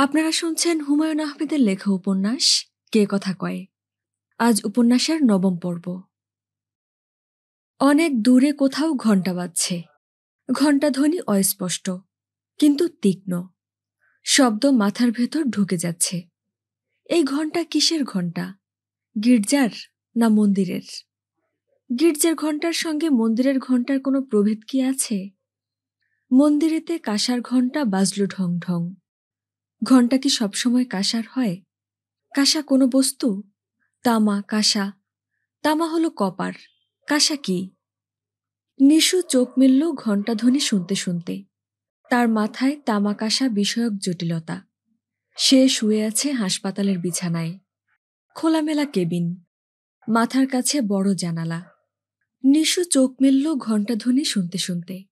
আপনারা শুনছেন হুমায়ুন আহমেদের লেখা উপন্যাস কে কথা কয়। আজ উপন্যাসের নবম পর্ব। অনেক দূরে কোথাও ঘণ্টা বাজছে। ঘণ্টাধ্বনি অস্পষ্ট কিন্তু তীক্ষ্ণ। শব্দ মাথার ভেতর ঢুকে যাচ্ছে। এই ঘণ্টা কিসের ঘণ্টা? গির্জার না মন্দিরের? গির্জার ঘণ্টার সঙ্গে মন্দিরের ঘণ্টার কোনো প্রভেদ কি আছে? মন্দিরেতে কাঁসার ঘণ্টা বাজল ঢং ঢং। ঘণ্টা কি সবসময় কাঁসার হয়? কাঁসা কোনো বস্তু? তামা, কাঁসা। তামা হলো কপার, কাঁসা কি? নিশু চোখ মেলল ঘণ্টাধ্বনি শুনতে শুনতে। তার মাথায় তামা কাঁসা বিষয়ক জটিলতা। সে শুয়ে আছে হাসপাতালের বিছানায়। খোলামেলা কেবিন, মাথার কাছে বড় জানালা। নিশু চোখ মেলল ঘণ্টাধ্বনি শুনতে শুনতে।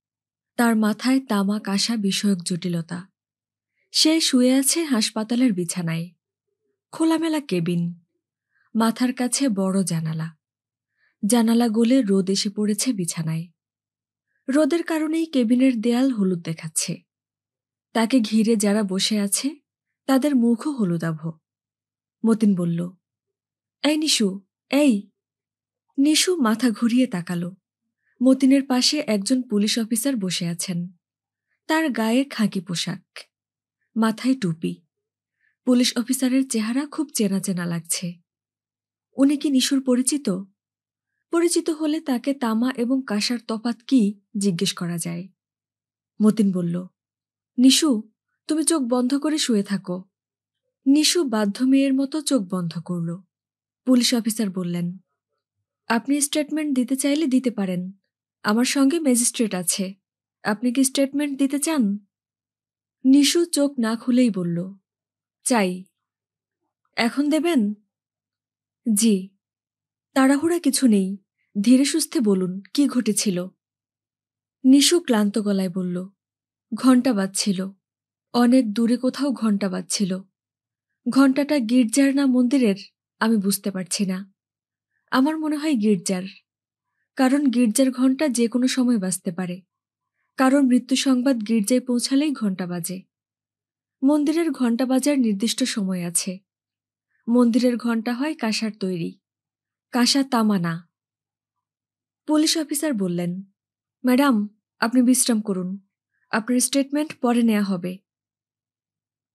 তার মাথায় তামা কাঁসা বিষয়ক জটিলতা। সে শুয়ে আছে হাসপাতালের বিছানায়। খোলামেলা কেবিন, মাথার কাছে বড় জানালা। জানালা গলে রোদ এসে পড়েছে বিছানায়। রোদের কারণেই কেবিনের দেয়াল হলুদ দেখাচ্ছে। তাকে ঘিরে যারা বসে আছে তাদের মুখও হলুদাভ। মতিন বলল, এই নিশু, এই। নিশু মাথা ঘুরিয়ে তাকাল। মতিনের পাশে একজন পুলিশ অফিসার বসে আছেন। তার গায়ে খাকি পোশাক, মাথায় টুপি। পুলিশ অফিসারের চেহারা খুব চেনা চেনা লাগছে। উনি কি নিশুর পরিচিত? পরিচিত হলে তাকে তামা এবং কাঁসার তফাৎ কি জিজ্ঞেস করা যায়। মতিন বলল, নিশু, তুমি চোখ বন্ধ করে শুয়ে থাকো। নিশু বাধ্য মেয়ের মতো চোখ বন্ধ করল। পুলিশ অফিসার বললেন, আপনি স্টেটমেন্ট দিতে চাইলে দিতে পারেন। আমার সঙ্গে ম্যাজিস্ট্রেট আছে। আপনি কি স্টেটমেন্ট দিতে চান? নিশু চোখ না খুলেই বলল, চাই। এখন দেবেন? জি। তাড়াহুড়া কিছু নেই, ধীরে সুস্থে বলুন কি ঘটেছিল। নিশু ক্লান্ত গলায় বলল, ঘণ্টা বাজছিল। অনেক দূরে কোথাও ঘণ্টা বাজছিল। ঘণ্টাটা গির্জার না মন্দিরের আমি বুঝতে পারছি না। আমার মনে হয় গির্জার, কারণ গির্জার ঘণ্টা যে কোনো সময় বাজতে পারে। কারণ মৃত্যু সংবাদ গির্জায় পৌঁছালেই ঘণ্টা বাজে। মন্দিরের ঘণ্টা বাজার নির্দিষ্ট সময় আছে। মন্দিরের ঘণ্টা হয় কাঁসার তৈরি, কাঁসা তামা না। পুলিশ অফিসার বললেন, ম্যাডাম, আপনি বিশ্রাম করুন। আপনার স্টেটমেন্ট পরে নেওয়া হবে।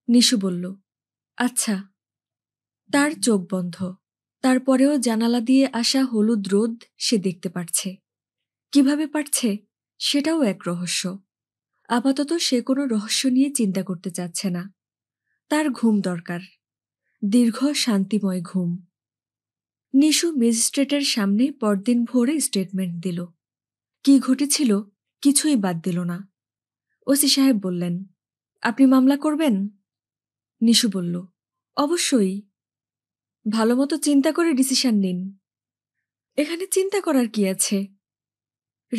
নিশু বলল, আচ্ছা। তার চোখ বন্ধ। তারপরেও জানালা দিয়ে আসা হলুদ রোদ সে দেখতে পারছে। কিভাবে পারছে সেটাও এক রহস্য। আপাতত সে কোনো রহস্য নিয়ে চিন্তা করতে চাচ্ছে না। তার ঘুম দরকার, দীর্ঘ শান্তিময় ঘুম। নিশু ম্যাজিস্ট্রেটের সামনে পরদিন ভোরে স্টেটমেন্ট দিল। কি ঘটেছিল কিছুই বাদ দিল না। ওসি সাহেব বললেন, আপনি মামলা করবেন? নিশু বলল, অবশ্যই। ভালোমতো চিন্তা করে ডিসিশন নিন। এখানে চিন্তা করার কি আছে?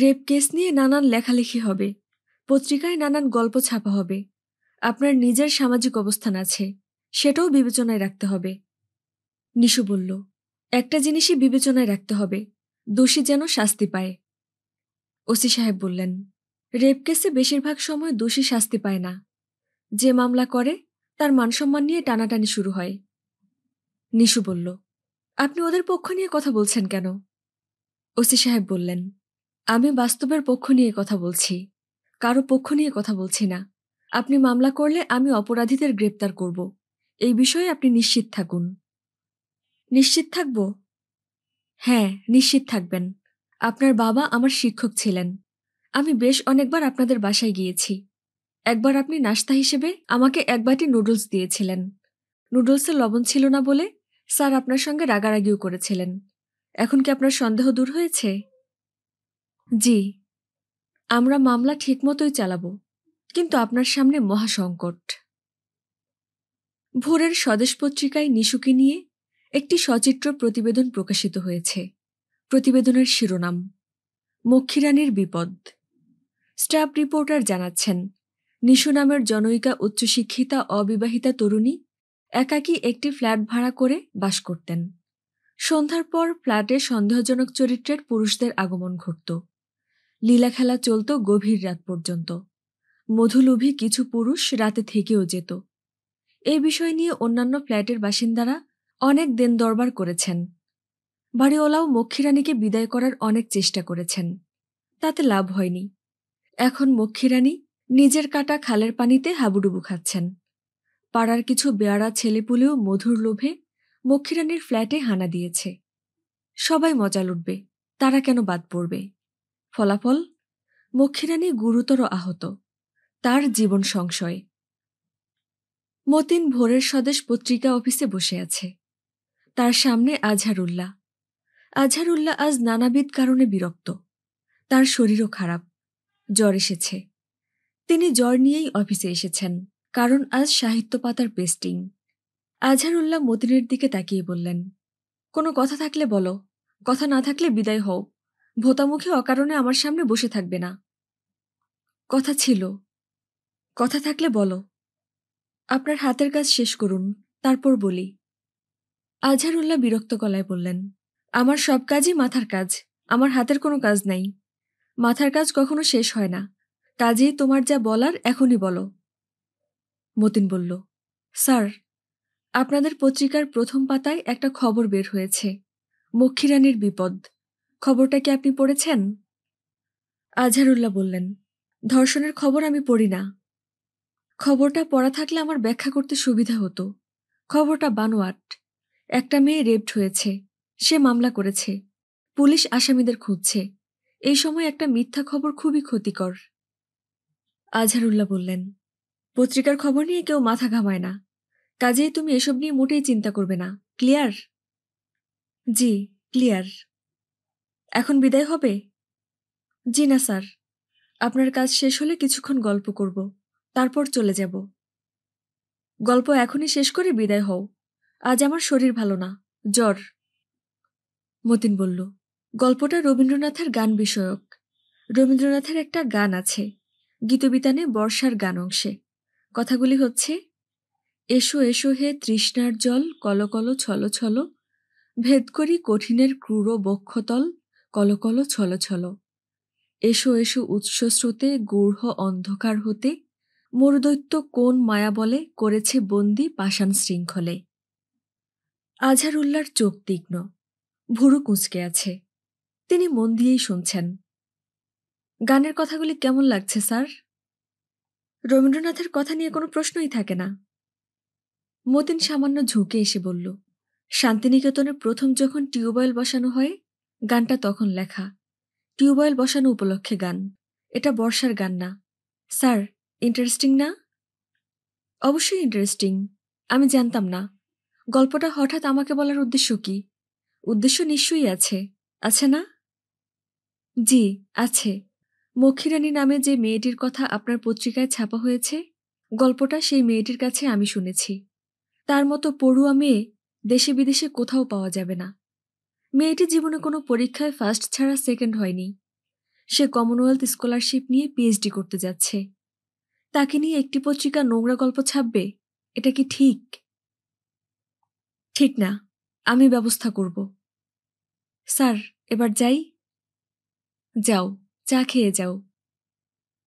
রেপ কেস নিয়ে নানান লেখালেখি হবে, পত্রিকায় নানান গল্প ছাপা হবে। আপনার নিজের সামাজিক অবস্থান আছে, সেটাও বিবেচনায় রাখতে হবে। নিশু বলল, একটা জিনিসই বিবেচনায় রাখতে হবে, দোষী যেন শাস্তি পায়। ওসি সাহেব বললেন, রেপ কেসে বেশিরভাগ সময় দোষী শাস্তি পায় না। যে মামলা করে তার মানসম্মান নিয়ে টানাটানি শুরু হয়। নিশু বলল, আপনি ওদের পক্ষ নিয়ে কথা বলছেন কেন? ওসি সাহেব বললেন, আমি বাস্তবের পক্ষ নিয়ে কথা বলছি, কারো পক্ষ নিয়ে কথা বলছি না। আপনি মামলা করলে আমি অপরাধীদের গ্রেপ্তার করব, এই বিষয়ে আপনি নিশ্চিত থাকুন। নিশ্চিত থাকব? হ্যাঁ, নিশ্চিত থাকবেন। আপনার বাবা আমার শিক্ষক ছিলেন। আমি বেশ অনেকবার আপনাদের বাসায় গিয়েছি। একবার আপনি নাশতা হিসেবে আমাকে এক বাটি নুডলস দিয়েছিলেন। নুডলসে লবণ ছিল না বলে স্যার আপনার সঙ্গে রাগারাগিও করেছিলেন। এখন কি আপনার সন্দেহ দূর হয়েছে? জি। আমরা মামলা ঠিকমতোই চালাব, কিন্তু আপনার সামনে মহাসংকট। ভোরের স্বদেশ পত্রিকায় নিশুকে নিয়ে একটি সচিত্র প্রতিবেদন প্রকাশিত হয়েছে। প্রতিবেদনের শিরোনাম, মক্ষীরানীর বিপদ। স্টাফ রিপোর্টার জানাচ্ছেন, নিশু নামের জনৈকা উচ্চশিক্ষিতা অবিবাহিতা তরুণী একাকী একটি ফ্ল্যাট ভাড়া করে বাস করতেন। সন্ধ্যার পর ফ্ল্যাটে সন্দেহজনক চরিত্রের পুরুষদের আগমন ঘটত। লীলাখেলা চলত গভীর রাত পর্যন্ত। মধুলোভী কিছু পুরুষ রাতে থেকেও যেত। এই বিষয় নিয়ে অন্যান্য ফ্ল্যাটের বাসিন্দারা অনেক দেন দরবার করেছেন। বাড়িওয়ালাও মক্ষীরানীকে বিদায় করার অনেক চেষ্টা করেছেন, তাতে লাভ হয়নি। এখন মক্ষীরানী নিজের কাটা খালের পানিতে হাবুডুবু খাচ্ছেন। পাড়ার কিছু বেয়াড়া ছেলেপুলেও মধুর লোভে মক্ষীরানীর ফ্ল্যাটে হানা দিয়েছে। সবাই মজা লুটবে, তারা কেন বাদ পড়বে? ফলাফল, মক্ষীরানী গুরুতর আহত, তার জীবন সংশয়। মতিন ভোরের স্বদেশ পত্রিকা অফিসে বসে আছে। তার সামনে আজহারুল্লাহ। আজহারুল্লাহ আজ নানাবিধ কারণে বিরক্ত। তার শরীরও খারাপ, জ্বর এসেছে। তিনি জ্বর নিয়েই অফিসে এসেছেন, কারণ আজ সাহিত্য পাতার পেস্টিং। আজহারুল্লাহ মতিনের দিকে তাকিয়ে বললেন, কোনো কথা থাকলে বলো, কথা না থাকলে বিদায় হও। ভোতামুখে অকারণে আমার সামনে বসে থাকবে না। কথা ছিল, কথা থাকলে বলো। আপনার হাতের কাজ শেষ করুন, তারপর বলি। আজহারুল্লাহ বিরক্ত গলায় বললেন, আমার সব কাজই মাথার কাজ, আমার হাতের কোনো কাজ নাই। মাথার কাজ কখনো শেষ হয় না, কাজেই তোমার যা বলার এখনই বলো। মতিন বলল, স্যার, আপনাদের পত্রিকার প্রথম পাতায় একটা খবর বের হয়েছে, মক্ষীরানীর বিপদ। খবরটা কি আপনি পড়েছেন? আজহারুল্লাহ বললেন, ধর্ষণের খবর আমি পড়ি না। খবরটা পড়া থাকলে আমার ব্যাখ্যা করতে সুবিধা হতো। খবরটা বানোয়াট। একটা মেয়ে রেপড হয়েছে, সে মামলা করেছে, পুলিশ আসামিদের খুঁজছে। এই সময় একটা মিথ্যা খবর খুবই ক্ষতিকর। আজহারুল্লাহ বললেন, পত্রিকার খবর নিয়ে কেউ মাথা ঘামায় না, কাজেই তুমি এসব নিয়ে মোটেই চিন্তা করবে না। ক্লিয়ার? জি, ক্লিয়ার। এখন বিদায় হবে? জি না স্যার, আপনার কাজ শেষ হলে কিছুক্ষণ গল্প করব, তারপর চলে যাব। গল্প এখনই শেষ করে বিদায় হও। আজ আমার শরীর ভালো না, জ্বর। মতিন বলল, গল্পটা রবীন্দ্রনাথের গান বিষয়ক। রবীন্দ্রনাথের একটা গান আছে, গীতবিতানে বর্ষার গান অংশে। কথাগুলি হচ্ছে, এসো এসো হে তৃষ্ণার জল, কলকল ছল ছল, ভেদ করি কঠিনের ক্রূর বক্ষতল, কলকল ছল ছল। এসো এসো উৎসস্রোতে গূঢ় অন্ধকার হতে, মরুদৈত্য কোন মায়া বলে করেছে বন্দি পাষাণ শৃঙ্খলে। আজহারুল্লাহর চোখ তীক্ষ্ণ, ভুরু কুঁচকে আছে। তিনি মন দিয়েই শুনছেন। গানের কথাগুলি কেমন লাগছে স্যার? রবীন্দ্রনাথের কথা নিয়ে কোনো প্রশ্নই থাকে না। মতিন সামান্য ঝুঁকে এসে বলল, শান্তিনিকেতনে প্রথম যখন টিউবওয়েল বসানো হয়, গানটা তখন লেখা। টিউবওয়েল বসানো উপলক্ষে গান। এটা বর্ষার গান না। স্যার, ইন্টারেস্টিং না? অবশ্যই ইন্টারেস্টিং। আমি জানতাম না। গল্পটা হঠাৎ আমাকে বলার উদ্দেশ্য কি? উদ্দেশ্য নিশ্চয়ই আছে, আছে না? জি, আছে। মক্ষীরানী নামে যে মেয়েটির কথা আপনার পত্রিকায় ছাপা হয়েছে, গল্পটা সেই মেয়েটির কাছে আমি শুনেছি। তার মতো পড়ুয়া মেয়ে দেশে বিদেশে কোথাও পাওয়া যাবে না। মেয়েটি জীবনে কোনো পরীক্ষায় ফার্স্ট ছাড়া সেকেন্ড হয়নি। সে কমনওয়েলথ স্কলারশিপ নিয়ে পিএইচডি করতে যাচ্ছে। তাকে নিয়ে একটি পত্রিকা নোংরা গল্প ছাপবে? এটা কি ঠিক? ঠিক না। আমি ব্যবস্থা করব। স্যার, এবার যাই? যাও, চা খেয়ে যাও।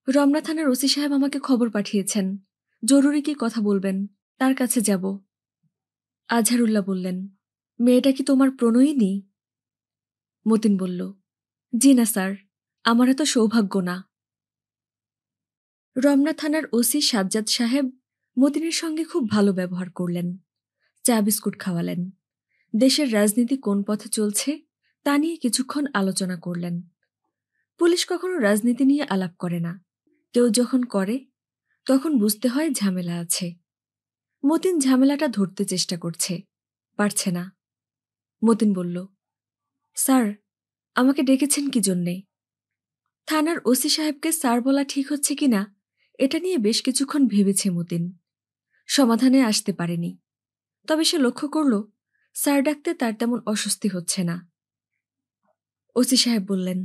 রমনা থানার ওসি সাহেব আমাকে খবর পাঠিয়েছেন, জরুরি কি কথা বলবেন, তার কাছে যাব। আজহারুল্লাহ বললেন, মেয়েটা কি তোমার প্রণয়িনী? মতিন বলল, জি না স্যার, আমার এত সৌভাগ্য না। রমনা থানার ওসি সাজ্জাদ সাহেব মতিনের সঙ্গে খুব ভালো ব্যবহার করলেন। চা বিস্কুট খাওয়ালেন। দেশের রাজনীতি কোন পথে চলছে তা নিয়ে কিছুক্ষণ আলোচনা করলেন। পুলিশ কখনো রাজনীতি নিয়ে আলাপ করে না। কেউ যখন করে, তখন বুঝতে হয় ঝামেলা আছে। মতিন ঝামেলাটা ধরতে চেষ্টা করছে, পারছে না। মতিন বলল, স্যার, আমাকে ডেকেছেন কি জন্যে? থানার ওসি সাহেবকে স্যার বলা ঠিক হচ্ছে কিনা এটা নিয়ে বেশ কিছুক্ষণ ভেবেছে মতিন। সমাধানে আসতে পারেনি। তবে সে লক্ষ্য করল, স্যার ডাকতে তার তেমন অস্বস্তি হচ্ছে না। ওসি সাহেব বললেন,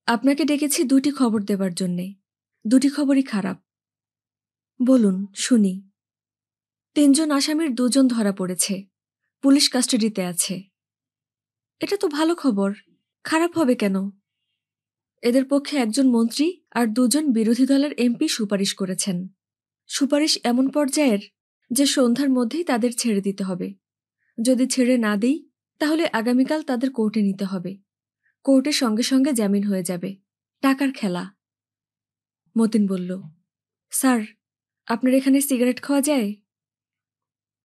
আপনাকে ডেকেছি দুটি খবর দেবার জন্যে। দুটি খবরই খারাপ। বলুন, শুনি। ৩ জন আসামির ২ জন ধরা পড়েছে, পুলিশ কাস্টাডিতে আছে। এটা তো ভালো খবর, খারাপ হবে কেন? এদের পক্ষে একজন মন্ত্রী আর ২ জন বিরোধী দলের এমপি সুপারিশ করেছেন। সুপারিশ এমন পর্যায়ের, যে সন্ধ্যার মধ্যেই তাদের ছেড়ে দিতে হবে। যদি ছেড়ে না দিই তাহলে আগামীকাল তাদের কোর্টে নিতে হবে। কোর্টে সঙ্গে সঙ্গে জামিন হয়ে যাবে। টাকার খেলা। মতিন বলল, স্যার, আপনার এখানে সিগারেট খাওয়া যায়?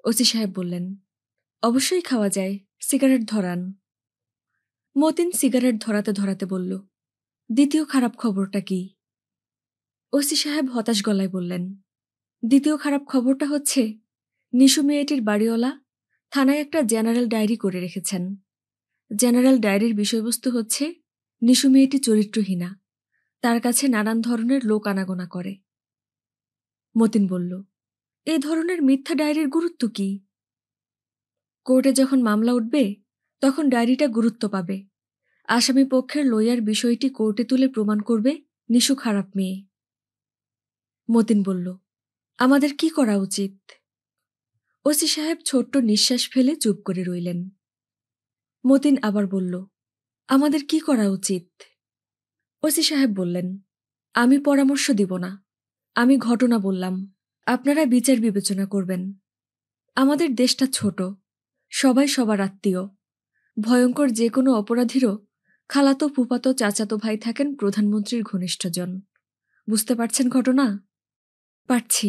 ওসি সাহেব বললেন, অবশ্যই খাওয়া যায়, সিগারেট ধরান। মতিন সিগারেট ধরাতে ধরাতে বলল, দ্বিতীয় খারাপ খবরটা কি? ওসি সাহেব হতাশ গলায় বললেন, দ্বিতীয় খারাপ খবরটা হচ্ছে নিশু মেয়েটির বাড়িওয়ালা থানায় একটা জেনারেল ডায়েরি করে রেখেছেন। জেনারেল ডায়েরির বিষয়বস্তু হচ্ছে নিশু মেয়েটি চরিত্রহীনা, তার কাছে নানান ধরনের লোক আনাগোনা করে। মতিন বলল, এ ধরনের মিথ্যা ডায়েরির গুরুত্ব কি? কোর্টে যখন মামলা উঠবে তখন ডায়েরিটা গুরুত্ব পাবে। আসামি পক্ষের লয়ার বিষয়টি কোর্টে তুলে প্রমাণ করবে নিশু খারাপ মেয়ে। মতিন বলল, আমাদের কি করা উচিত? ওসি সাহেব ছোট্ট নিঃশ্বাস ফেলে চুপ করে রইলেন। মতিন আবার বলল, আমাদের কি করা উচিত? ওসি সাহেব বললেন, আমি পরামর্শ দিব না, আমি ঘটনা বললাম, আপনারা বিচার বিবেচনা করবেন। আমাদের দেশটা ছোট, সবাই সবার আত্মীয়। ভয়ঙ্কর যে কোনো অপরাধীরও খালাতো ফুপাতো চাচাতো ভাই থাকেন প্রধানমন্ত্রীর ঘনিষ্ঠজন। বুঝতে পারছেন ঘটনা? পারছি।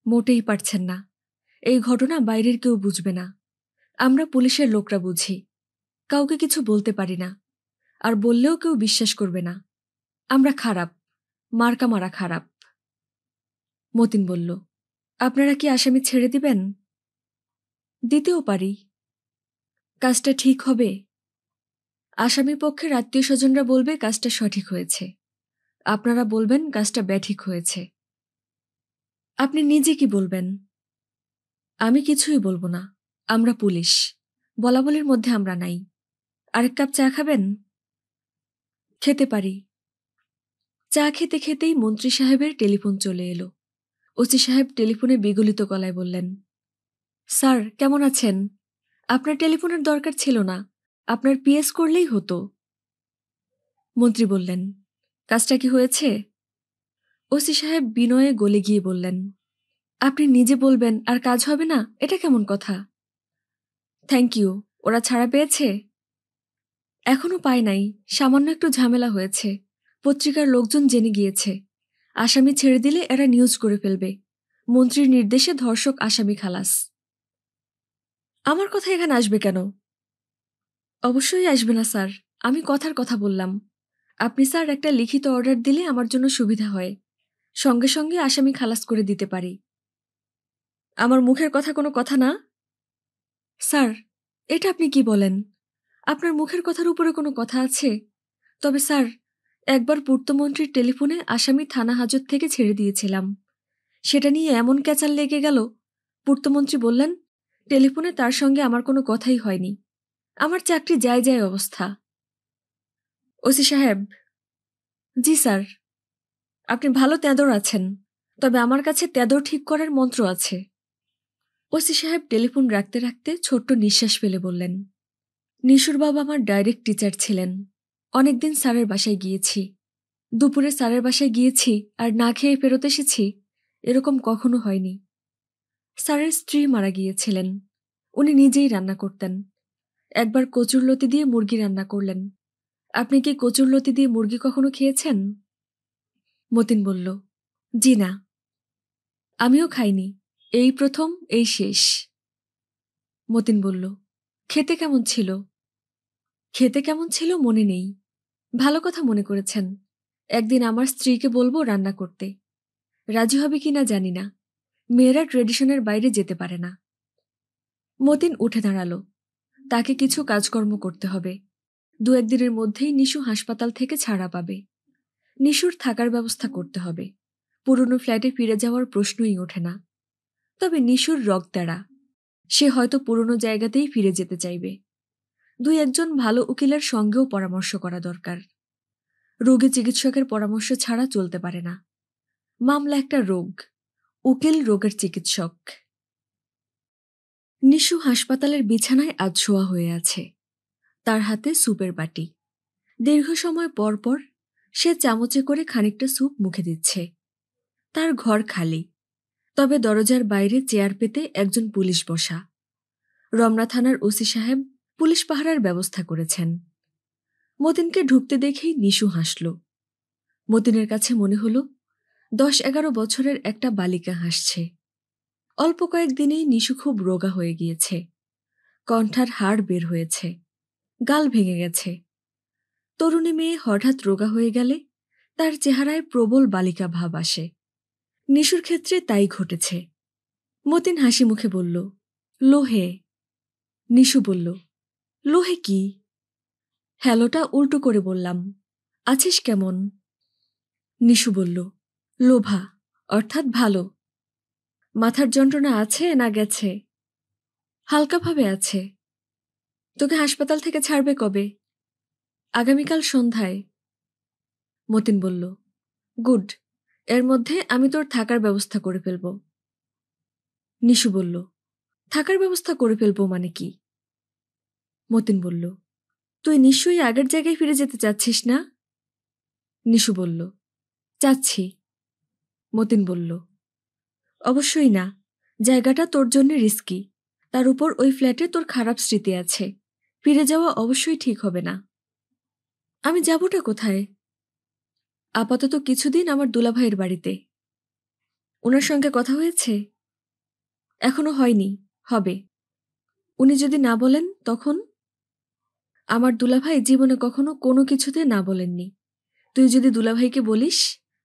মোটেই পারছেন না। এই ঘটনা বাইরের কেউ বুঝবে না, আমরা পুলিশের লোকরা বুঝি। কাউকে কিছু বলতে পারি না, আর বললেও কেউ বিশ্বাস করবে না। আমরা খারাপ, মার্কা মারা খারাপ। মতিন বলল, আপনারা কি আসামি ছেড়ে দিবেন? দিতেও পারি। কাজটা ঠিক হবে? আসামি পক্ষের আত্মীয় স্বজনরা বলবে কাজটা সঠিক হয়েছে, আপনারা বলবেন কাজটা ব্যাঠিক হয়েছে। আপনি নিজে কি বলবেন? আমি কিছুই বলবো না, আমরা পুলিশ, বলাবলির মধ্যে আমরা নাই। আরেক কাপ চা খাবেন? খেতে পারি। চা খেতে খেতেই মন্ত্রী সাহেবের টেলিফোন চলে এলো। ওসি সাহেব টেলিফোনে বিগলিত গলায় বললেন, স্যার কেমন আছেন? আপনার টেলিফোনের দরকার ছিল না, আপনার পিএস করলেই হতো। মন্ত্রী বললেন, কাজটা কি হয়েছে? ওসি সাহেব বিনয়ে গলে গিয়ে বললেন, আপনি নিজে বলবেন আর কাজ হবে না, এটা কেমন কথা? Thank you. ওরা ছাড়া পেয়েছে? এখনো পায় নাই, সামান্য একটু ঝামেলা হয়েছে। পত্রিকার লোকজন জেনে গিয়েছে। আসামি ছেড়ে দিলে এরা নিউজ করে ফেলবে, মন্ত্রীর নির্দেশে ধর্ষক আসামি খালাস। আমার কথা এখানে আসবে কেন? অবশ্যই আসবে না স্যার, আমি কথার কথা বললাম। আপনি স্যার একটা লিখিত অর্ডার দিলে আমার জন্য সুবিধা হয়, সঙ্গে সঙ্গে আসামি খালাস করে দিতে পারি। আমার মুখের কথা কোনো কথা না? স্যার, এটা আপনি কি বলেন? আপনার মুখের কথার উপরে কোনো কথা আছে? তবে স্যার, একবার পূর্তমন্ত্রীর টেলিফোনে আসামি থানা হাজত থেকে ছেড়ে দিয়েছিলাম, সেটা নিয়ে এমন ক্যাচাল লেগে গেল। পূর্তমন্ত্রী বললেন টেলিফোনে তার সঙ্গে আমার কোনো কথাই হয়নি, আমার চাকরি যায় যায় অবস্থা। ওসি সাহেব। জি স্যার। আপনি ভালো তেঁদর আছেন, তবে আমার কাছে তেঁদর ঠিক করার মন্ত্র আছে। ওসি সাহেব টেলিফোন রাখতে রাখতে ছোট্ট নিঃশ্বাস ফেলে বললেন, নিশুর বাবা আমার ডাইরেক্ট টিচার ছিলেন। অনেকদিন স্যারের বাসায় গিয়েছি, দুপুরে স্যারের বাসায় গিয়েছি আর না খেয়ে ফেরত এসেছি, এরকম কখনো হয়নি। স্যারের স্ত্রী মারা গিয়েছিলেন, উনি নিজেই রান্না করতেন। একবার কচুরলতি দিয়ে মুরগি রান্না করলেন। আপনি কি কচুরলতি দিয়ে মুরগি কখনো খেয়েছেন? মতিন বলল, জি না। আমিও খাইনি, এই প্রথম, এই শেষ। মতিন বলল, খেতে কেমন ছিল? খেতে কেমন ছিল মনে নেই। ভালো কথা মনে করেছেন, একদিন আমার স্ত্রীকে বলবো রান্না করতে। রাজি হবে কিনা জানি না, মেয়েরা ট্রেডিশনের বাইরে যেতে পারে না। মতিন উঠে দাঁড়াল, তাকে কিছু কাজকর্ম করতে হবে। 2-1 দিনের মধ্যেই নিশু হাসপাতাল থেকে ছাড়া পাবে। নিশুর থাকার ব্যবস্থা করতে হবে, পুরনো ফ্ল্যাটে ফিরে যাওয়ার প্রশ্নই ওঠে না। তবে নিশুর রগতেড়া, সে হয়তো পুরনো জায়গাতেই ফিরে যেতে চাইবে। 2-1 জন ভালো উকিলের সঙ্গেও পরামর্শ করা দরকার। রোগী চিকিৎসকের পরামর্শ ছাড়া চলতে পারে না। মামলা একটা রোগ, উকিল রোগের চিকিৎসক। নিশু হাসপাতালের বিছানায় আজ শোয়া হয়ে আছে, তার হাতে স্যুপের বাটি। দীর্ঘ সময় পর পর সে চামচে করে খানিকটা স্যুপ মুখে দিচ্ছে। তার ঘর খালি, তবে দরজার বাইরে চেয়ার পেতে একজন পুলিশ বসা। রমনা থানার ওসি সাহেব পুলিশ পাহারার ব্যবস্থা করেছেন। মতিনকে ঢুকতে দেখেই নিশু হাসল। মতিনের কাছে মনে হল 10-11 বছরের একটা বালিকা হাসছে। অল্প কয়েকদিনেই নিশু খুব রোগা হয়ে গিয়েছে। কণ্ঠার হাড় বের হয়েছে, গাল ভেঙে গেছে। তরুণী মেয়ে হঠাৎ রোগা হয়ে গেলে তার চেহারায় প্রবল বালিকা ভাব আসে। নিশুর ক্ষেত্রে তাই ঘটেছে। মতিন হাসি মুখে বলল, লোহে। নিশু বলল, লোহে কি? হ্যালোটা উল্টো করে বললাম। আছিস কেমন? নিশু বলল, লোভা, অর্থাৎ ভালো। মাথার যন্ত্রণা আছে না গেছে? হালকাভাবে আছে। তোকে হাসপাতাল থেকে ছাড়বে কবে? আগামীকাল সন্ধ্যায়। মতিন বলল, গুড, এর মধ্যে আমি তোর থাকার ব্যবস্থা করে ফেলব। নিশু বলল, থাকার ব্যবস্থা করে ফেলব মানে কি? মতিন বলল, তুই নিশ্চয়ই আগের জায়গায় ফিরে যেতে চাচ্ছিস না? নিশু বলল, চাচ্ছি। মতিন বলল, অবশ্যই না, জায়গাটা তোর জন্য রিস্কি। তার উপর ওই ফ্ল্যাটে তোর খারাপ স্মৃতি আছে। ফিরে যাওয়া অবশ্যই ঠিক হবে না। আমি যাবটা কোথায়? আপাতত কিছুদিন আমার দুলাভাইয়ের বাড়িতে। ওনার সঙ্গে কথা হয়েছে? এখনো হয়নি, হবে। উনি যদি না বলেন তখন? আমার দুলাভাই জীবনে কখনো কোনো কিছুতে না বলেননি। তুই যদি দুলাভাইকে বলিস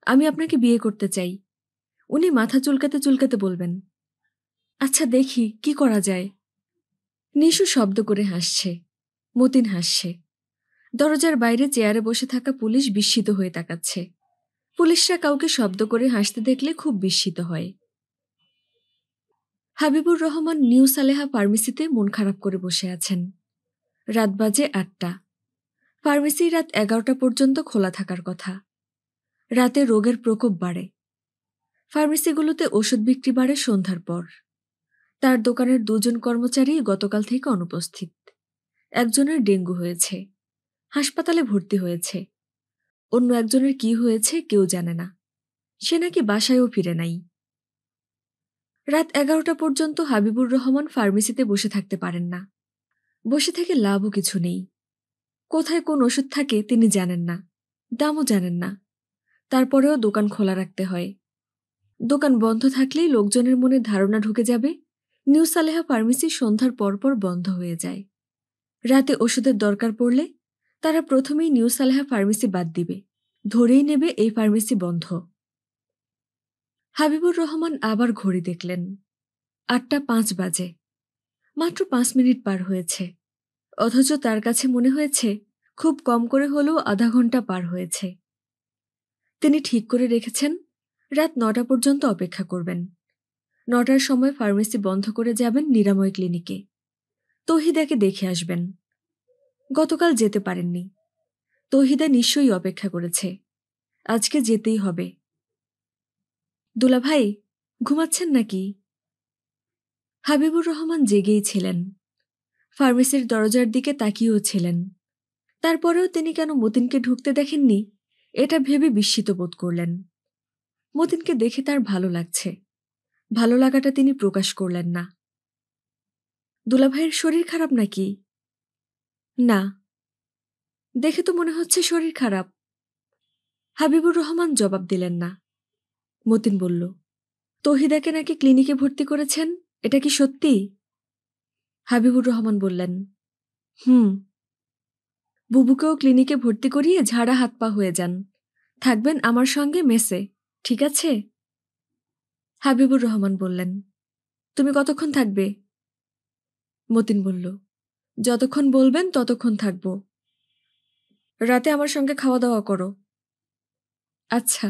আমি আপনাকে বিয়ে করতে চাই, উনি মাথা চুলকাতে চুলকাতে বলবেন। আচ্ছা দেখি কি করা যায়। নিশু শব্দ করে হাসছে। মতিন হাসছে। দরজার বাইরে চেয়ারে বসে থাকা পুলিশ বিস্মিত হয়ে তাকাচ্ছে। পুলিশরা কাউকে শব্দ করে হাসতে দেখলে খুব বিস্মিত হয়। হাবিবুর রহমান নিউ সালেহা ফার্মেসিতে মন খারাপ করে বসে আছেন। রাত বাজে 8টা। ফার্মেসি রাত 11টা পর্যন্ত খোলা থাকার কথা। রাতে রোগের প্রকোপ বাড়ে। ফার্মেসিগুলোতে ওষুধ বিক্রি বাড়ে সন্ধ্যার পর। তার দোকানের 2 জন কর্মচারী গতকাল থেকে অনুপস্থিত। একজনের ডেঙ্গু হয়েছে, হাসপাতালে ভর্তি হয়েছে। অন্য একজনের কি হয়েছে কেউ জানে না। সে নাকি বাসায়ও ফিরে নাই। রাত 11টা পর্যন্ত হাবিবুর রহমান ফার্মেসিতে বসে থাকতে পারেন না। বসে থেকে লাভও কিছু নেই। কোথায় কোন ওষুধ থাকে তিনি জানেন না, দামও জানেন না। তারপরেও দোকান খোলা রাখতে হয়। দোকান বন্ধ থাকলেই লোকজনের মনে ধারণা ঢুকে যাবে নিউ সালেহা ফার্মেসি সন্ধ্যার পরপর বন্ধ হয়ে যায়। রাতে ওষুধের দরকার পড়লে তারা প্রথমেই নিউ সালেহা ফার্মেসি বাদ দিবে, ধরেই নেবে এই ফার্মেসি বন্ধ। হাবিবুর রহমান আবার ঘড়ি দেখলেন। 8টা 5 বাজে। মাত্র 5 মিনিট পার হয়েছে। অথচ তার কাছে মনে হয়েছে খুব কম করে হলেও আধা ঘন্টা পার হয়েছে। তিনি ঠিক করে রেখেছেন রাত 9টা পর্যন্ত অপেক্ষা করবেন। 9টার সময় ফার্মেসি বন্ধ করে যাবেন নিরাময় ক্লিনিকে। তৌহিদাকে দেখে আসবেন। গতকাল যেতে পারেননি। তৌহিদা নিশ্চয়ই অপেক্ষা করেছে। আজকে যেতেই হবে। দুলাভাই, ঘুমাচ্ছেন নাকি? হাবিবুর রহমান জেগেই ছিলেন। ফার্মেসির দরজার দিকে তাকিয়েও ছিলেন। তারপরেও তিনি কেন মতিনকে ঢুকতে দেখেননি এটা ভেবে বিস্মিত বোধ করলেন। মতিনকে দেখে তার ভালো লাগছে। ভালো লাগাটা তিনি প্রকাশ করলেন না। দুলাভাইয়ের শরীর খারাপ নাকি? না, দেখে তো মনে হচ্ছে শরীর খারাপ। হাবিবুর রহমান জবাব দিলেন না। মতিন বলল, তৌহিদাকে নাকি ক্লিনিকে ভর্তি করেছেন, এটা কি সত্যি? হাবিবুর রহমান বললেন, হুম। বুবুকেও ক্লিনিকে ভর্তি করিয়ে ঝাড়া হাত পা হয়ে যান। থাকবেন আমার সঙ্গে মেসে, ঠিক আছে? হাবিবুর রহমান বললেন, তুমি কতক্ষণ থাকবে? মতিন বলল, যতক্ষণ বলবেন ততক্ষণ থাকব। রাতে আমার সঙ্গে খাওয়া দাওয়া করো। আচ্ছা।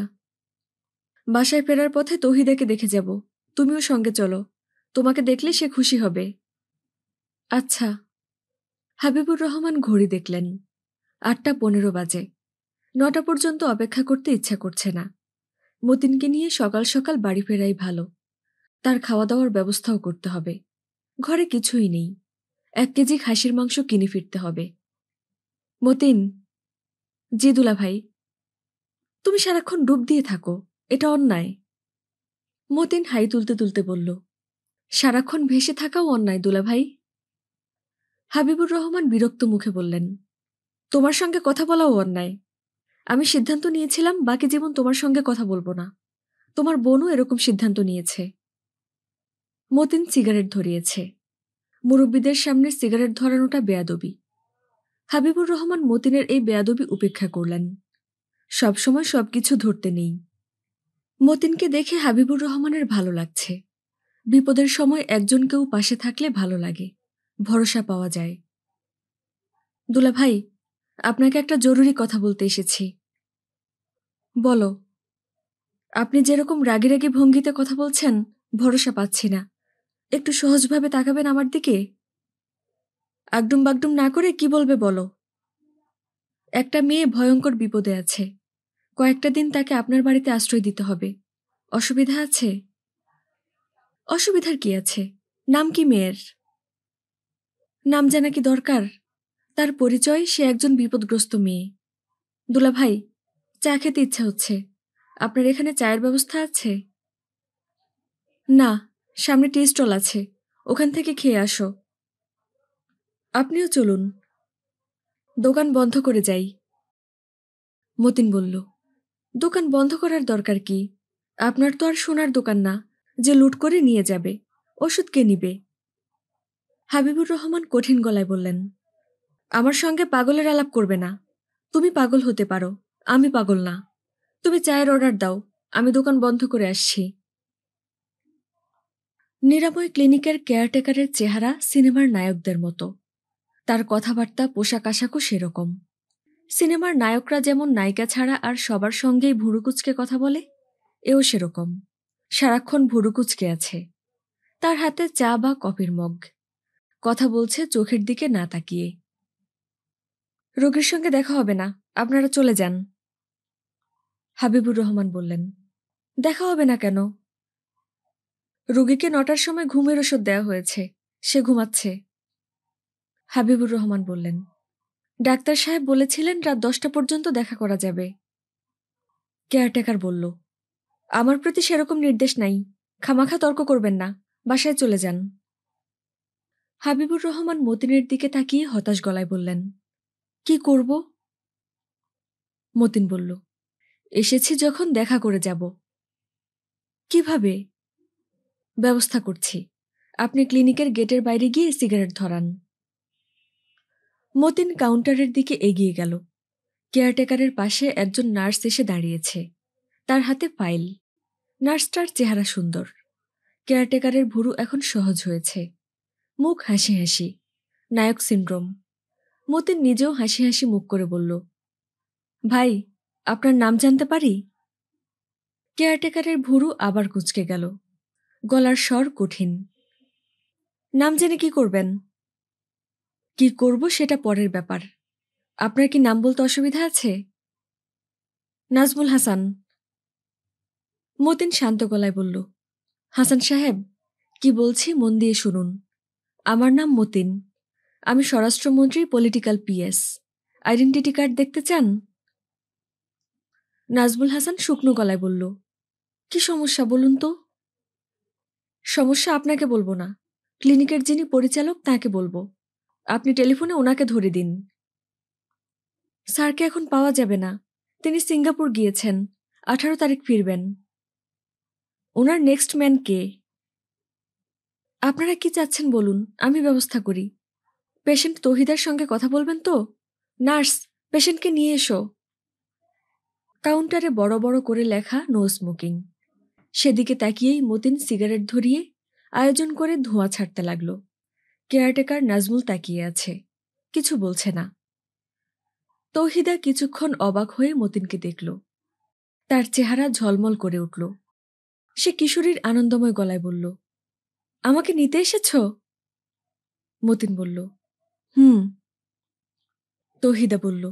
বাসায় ফেরার পথে তৌহিদাকে দেখে যাব, তুমিও সঙ্গে চলো। তোমাকে দেখলে সে খুশি হবে। আচ্ছা। হাবিবুর রহমান ঘড়ি দেখলেন। 8টা 15 বাজে। 9টা পর্যন্ত অপেক্ষা করতে ইচ্ছা করছে না। মতিনকে নিয়ে সকাল সকাল বাড়ি ফেরাই ভালো। তার খাওয়া দাওয়ার ব্যবস্থাও করতে হবে। ঘরে কিছুই নেই। 1 কেজি খাসির মাংস কিনে ফিরতে হবে। মতিন। জি দুলাভাই। তুমি সারাক্ষণ ডুব দিয়ে থাকো, এটা অন্যায়। মতিন হাই তুলতে তুলতে বলল, সারাক্ষণ ভেসে থাকাও অন্যায় দুলাভাই। হাবিবুর রহমান বিরক্ত মুখে বললেন, তোমার সঙ্গে কথা বলাও অন্যায়। আমি সিদ্ধান্ত নিয়েছিলাম বাকি জীবন তোমার সঙ্গে কথা বলবো না। তোমার বোনও এরকম সিদ্ধান্ত নিয়েছে। মতিন সিগারেট ধরিয়েছে। মুরব্বীদের সামনে সিগারেট ধরানোটা বেয়াদবি। হাবিবুর রহমান মতিনের এই বেয়াদবি উপেক্ষা করলেন। সবসময় সবকিছু ধরতে নেই। মতিনকে দেখে হাবিবুর রহমানের ভালো লাগছে। বিপদের সময় একজন কেউ পাশে থাকলে ভালো লাগে, ভরসা পাওয়া যায়। দুলাভাই, আপনাকে একটা জরুরি কথা বলতে এসেছি। বলো। আপনি যেরকম রাগী রাগী ভঙ্গিতে কথা বলছেন, ভরসা পাচ্ছি না। একটু সহজভাবে তাকাবেন আমার দিকে। আগডুম বাগডুম না করে কি বলবে বলো। একটা মেয়ে ভয়ঙ্কর বিপদে আছে। কয়েকটা দিন তাকে আপনার বাড়িতে আশ্রয় দিতে হবে। অসুবিধা আছে? অসুবিধার কি আছে? নাম কি মেয়ের? নাম জানা কি দরকার? তার পরিচয় সে একজন বিপদগ্রস্ত মেয়ে। দুলাভাই, চা খেতে ইচ্ছা হচ্ছে। আপনার এখানে চায়ের ব্যবস্থা আছে? না, সামনে টি স্টল আছে, ওখান থেকে খেয়ে আসো। আপনিও চলুন, দোকান বন্ধ করে যাই। মতিন বলল, দোকান বন্ধ করার দরকার কি? আপনার তো আর সোনার দোকান না যে লুট করে নিয়ে যাবে। ওষুধ কে নিবে? হাবিবুর রহমান কঠিন গলায় বললেন, আমার সঙ্গে পাগলের আলাপ করবে না। তুমি পাগল হতে পারো, আমি পাগল না। তুমি চায়ের অর্ডার দাও, আমি দোকান বন্ধ করে আসছি। নিরাময় ক্লিনিকের কেয়ারটেকারের চেহারা সিনেমার নায়কদের মতো। তার কথাবার্তা পোশাক আশাকও সেরকম। সিনেমার নায়করা যেমন নায়িকা ছাড়া আর সবার সঙ্গেই ভুরুকুচকে কথা বলে, এও সেরকম। সারাক্ষণ ভুরুকুচকে আছে। তার হাতে চা বা কফির মগ। কথা বলছে চোখের দিকে না তাকিয়ে। রোগীর সঙ্গে দেখা হবে না, আপনারা চলে যান। হাবিবুর রহমান বললেন, দেখা হবে না কেন? রোগীকে 9টার সময় ঘুমের ওষুধ দেওয়া হয়েছে, সে ঘুমাচ্ছে। হাবিবুর রহমান বললেন, ডাক্তার সাহেব বলেছিলেন রাত 10টা পর্যন্ত দেখা করা যাবে। কেয়ারটেকার বলল, আমার প্রতি সেরকম নির্দেশ নাই। খামাখা তর্ক করবেন না, বাসায় চলে যান। হাবিবুর রহমান মতিনের দিকে তাকিয়ে হতাশ গলায় বললেন, কি করব? মতিন বলল, এসেছি যখন দেখা করে যাব। কিভাবে? ব্যবস্থা করছি। আপনি ক্লিনিকের গেটের বাইরে গিয়ে সিগারেট ধরান। মতিন কাউন্টারের দিকে এগিয়ে গেল। কেয়ারটেকারের পাশে একজন নার্স এসে দাঁড়িয়েছে। তার হাতে ফাইল। নার্সটার চেহারা সুন্দর। কেয়ারটেকারের ভুরু এখন সহজ হয়েছে। মুখ হাসি হাসি, নায়ক সিন্ড্রোম। মতিন নিজেও হাসি হাসি মুখ করে বলল, ভাই, আপনার নাম জানতে পারি? কেয়ারটেকারের ভুরু আবার কুঁচকে গেল। গলার স্বর কঠিন। নাম জেনে কি করবেন? কি করব সেটা পরের ব্যাপার। আপনার কি নাম বলতে অসুবিধা আছে? নাজমুল হাসান। মতিন শান্ত গলায় বলল, হাসান সাহেব, কি বলছি মন দিয়ে শুনুন। আমার নাম মতিন। আমি স্বরাষ্ট্রমন্ত্রীর পলিটিক্যাল পিএস। আইডেন্টিটি কার্ড দেখতে চান? নাজমুল হাসান শুকনো গলায় বলল, কি সমস্যা বলুন তো? সমস্যা আপনাকে বলবো না, ক্লিনিকের যিনি পরিচালক তাকে বলবো। আপনি টেলিফোনে ওনাকে ধরে দিন। স্যারকে এখন পাওয়া যাবে না, তিনি সিঙ্গাপুর গিয়েছেন, 18 তারিখ ফিরবেন। ওনার নেক্সট ম্যান কে? আপনারা কি চাচ্ছেন বলুন, আমি ব্যবস্থা করি। পেশেন্ট তৌহিদার সঙ্গে কথা বলবেন তো? নার্স, পেশেন্টকে নিয়ে এসো। কাউন্টারে বড় বড় করে লেখা নো স্মোকিং। সেদিকে তাকিয়েই মতিন সিগারেট ধরিয়ে আয়োজন করে ধোঁয়া ছাড়তে লাগল। কেয়ারটেকার নাজমুল তাকিয়ে আছে, কিছু বলছে না। তৌহিদা কিছুক্ষণ অবাক হয়ে মতিনকে দেখল। তার চেহারা ঝলমল করে উঠল। সে কিশোরীর আনন্দময় গলায় বলল, আমাকে নিতে এসেছ? মতিন বলল, হুম। তৌহিদা বলল,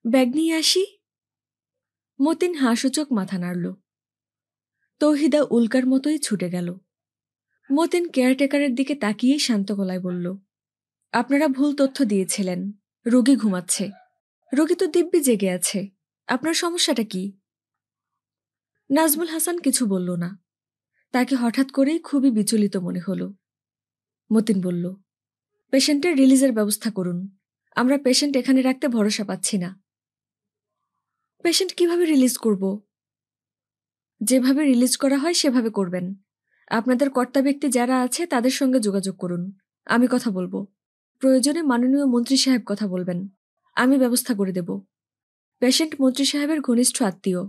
ব্যাগ নিয়ে আসি? মতিন হাসূচক মাথা নাড়ল। তৌহিদা উল্কার মতোই ছুটে গেল। মতিন কেয়ারটেকারের দিকে তাকিয়েই শান্ত গলায় বলল, আপনারা ভুল তথ্য দিয়েছিলেন। রোগী ঘুমাচ্ছে। রোগী তো দিব্যি জেগে আছে। আপনার সমস্যাটা কি? নাজমুল হাসান কিছু বলল না। তাকে হঠাৎ করেই খুবই বিচলিত মনে হলো। মতিন বলল, পেশেন্টের রিলিজের ব্যবস্থা করুন। আমরা পেশেন্ট এখানে রাখতে ভরসা পাচ্ছি না। পেশেন্ট কিভাবে রিলিজ করব? যেভাবে রিলিজ করা হয় সেভাবে করবেন। আপনাদের কর্তা ব্যক্তি যারা আছে তাদের সঙ্গে যোগাযোগ করুন। আমি কথা বলবো। প্রয়োজনে মাননীয় মন্ত্রী সাহেব কথা বলবেন। আমি ব্যবস্থা করে দেব। পেশেন্ট মন্ত্রী সাহেবের ঘনিষ্ঠ আত্মীয়।